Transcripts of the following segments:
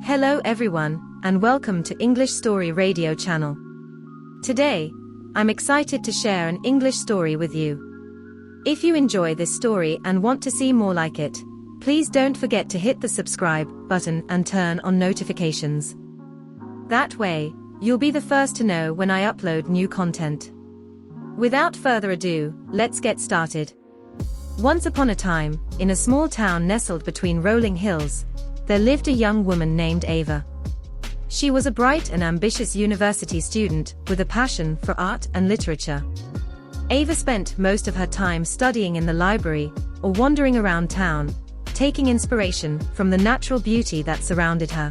Hello everyone, and welcome to English Story Radio channel. Today, I'm excited to share an English story with you. If you enjoy this story and want to see more like it, please don't forget to hit the subscribe button and turn on notifications. That way, you'll be the first to know when I upload new content. Without further ado, let's get started. Once upon a time, in a small town nestled between rolling hills, there lived a young woman named Ava. She was a bright and ambitious university student with a passion for art and literature. Ava spent most of her time studying in the library or wandering around town, taking inspiration from the natural beauty that surrounded her.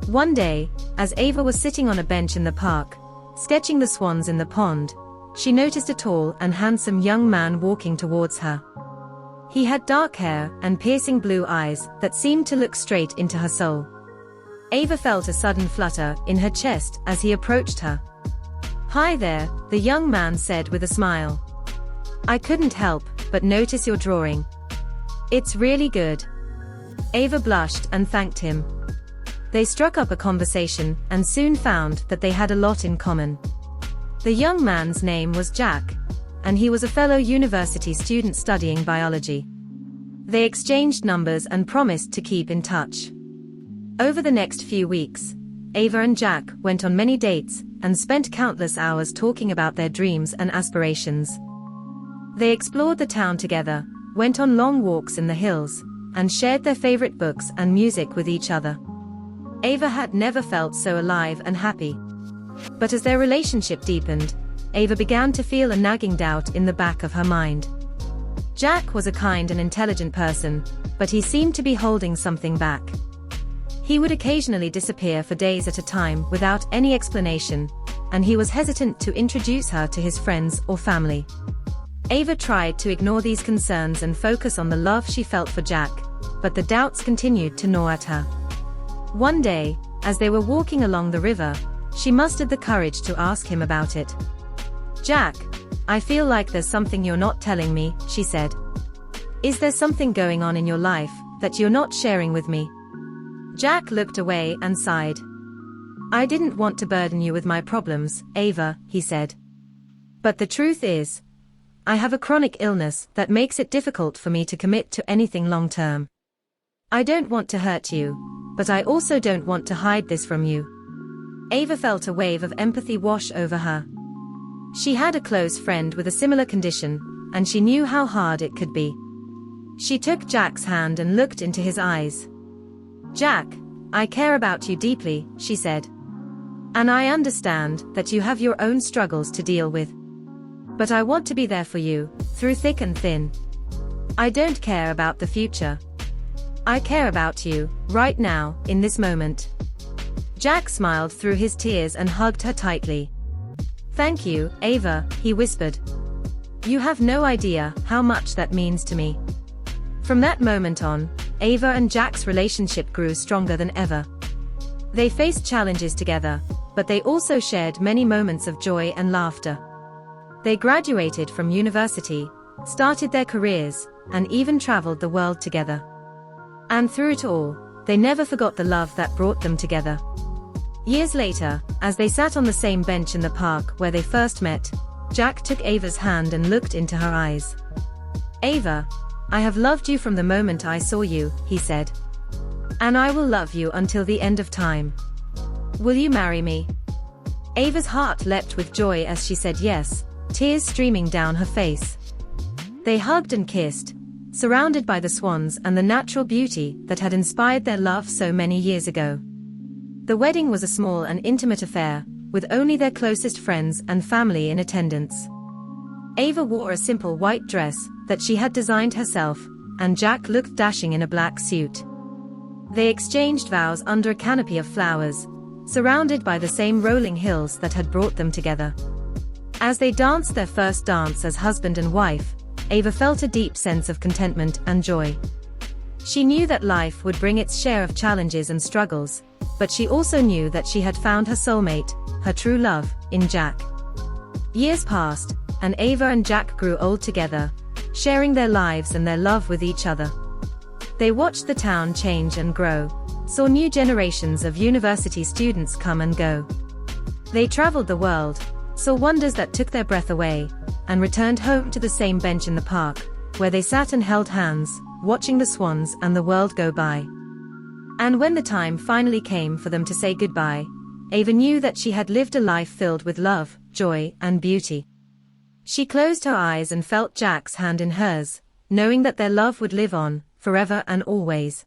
One day, as Ava was sitting on a bench in the park, sketching the swans in the pond, she noticed a tall and handsome young man walking towards her. He had dark hair and piercing blue eyes that seemed to look straight into her soul. Ava felt a sudden flutter in her chest as he approached her. "Hi there," the young man said with a smile. "I couldn't help but notice your drawing. It's really good." Ava blushed and thanked him. They struck up a conversation and soon found that they had a lot in common. The young man's name was Jack, and he was a fellow university student studying biology. They exchanged numbers and promised to keep in touch. Over the next few weeks, Ava and Jack went on many dates and spent countless hours talking about their dreams and aspirations. They explored the town together, went on long walks in the hills, and shared their favorite books and music with each other. Ava had never felt so alive and happy. But as their relationship deepened, Ava began to feel a nagging doubt in the back of her mind. Jack was a kind and intelligent person, but he seemed to be holding something back. He would occasionally disappear for days at a time without any explanation, and he was hesitant to introduce her to his friends or family. Ava tried to ignore these concerns and focus on the love she felt for Jack, but the doubts continued to gnaw at her. One day, as they were walking along the river, she mustered the courage to ask him about it. "Jack, I feel like there's something you're not telling me," she said. "Is there something going on in your life that you're not sharing with me?" Jack looked away and sighed. "I didn't want to burden you with my problems, Ava," he said. "But the truth is, I have a chronic illness that makes it difficult for me to commit to anything long-term. I don't want to hurt you, but I also don't want to hide this from you." Ava felt a wave of empathy wash over her. She had a close friend with a similar condition, and she knew how hard it could be. She took Jack's hand and looked into his eyes. "Jack, I care about you deeply," she said. "And I understand that you have your own struggles to deal with. But I want to be there for you, through thick and thin. I don't care about the future. I care about you, right now, in this moment." Jack smiled through his tears and hugged her tightly. "Thank you, Ava," he whispered. "You have no idea how much that means to me." From that moment on, Ava and Jack's relationship grew stronger than ever. They faced challenges together, but they also shared many moments of joy and laughter. They graduated from university, started their careers, and even traveled the world together. And through it all, they never forgot the love that brought them together. Years later, as they sat on the same bench in the park where they first met, Jack took Ava's hand and looked into her eyes. "Ava, I have loved you from the moment I saw you," he said. "And I will love you until the end of time. Will you marry me?" Ava's heart leapt with joy as she said yes, tears streaming down her face. They hugged and kissed, surrounded by the swans and the natural beauty that had inspired their love so many years ago. The wedding was a small and intimate affair, with only their closest friends and family in attendance. Ava wore a simple white dress that she had designed herself, and Jack looked dashing in a black suit. They exchanged vows under a canopy of flowers, surrounded by the same rolling hills that had brought them together. As they danced their first dance as husband and wife, Ava felt a deep sense of contentment and joy. She knew that life would bring its share of challenges and struggles, but she also knew that she had found her soulmate, her true love, in Jack. Years passed, and Ava and Jack grew old together, sharing their lives and their love with each other. They watched the town change and grow, saw new generations of university students come and go. They traveled the world, saw wonders that took their breath away, and returned home to the same bench in the park, where they sat and held hands, watching the swans and the world go by. And when the time finally came for them to say goodbye, Ava knew that she had lived a life filled with love, joy, and beauty. She closed her eyes and felt Jack's hand in hers, knowing that their love would live on, forever and always.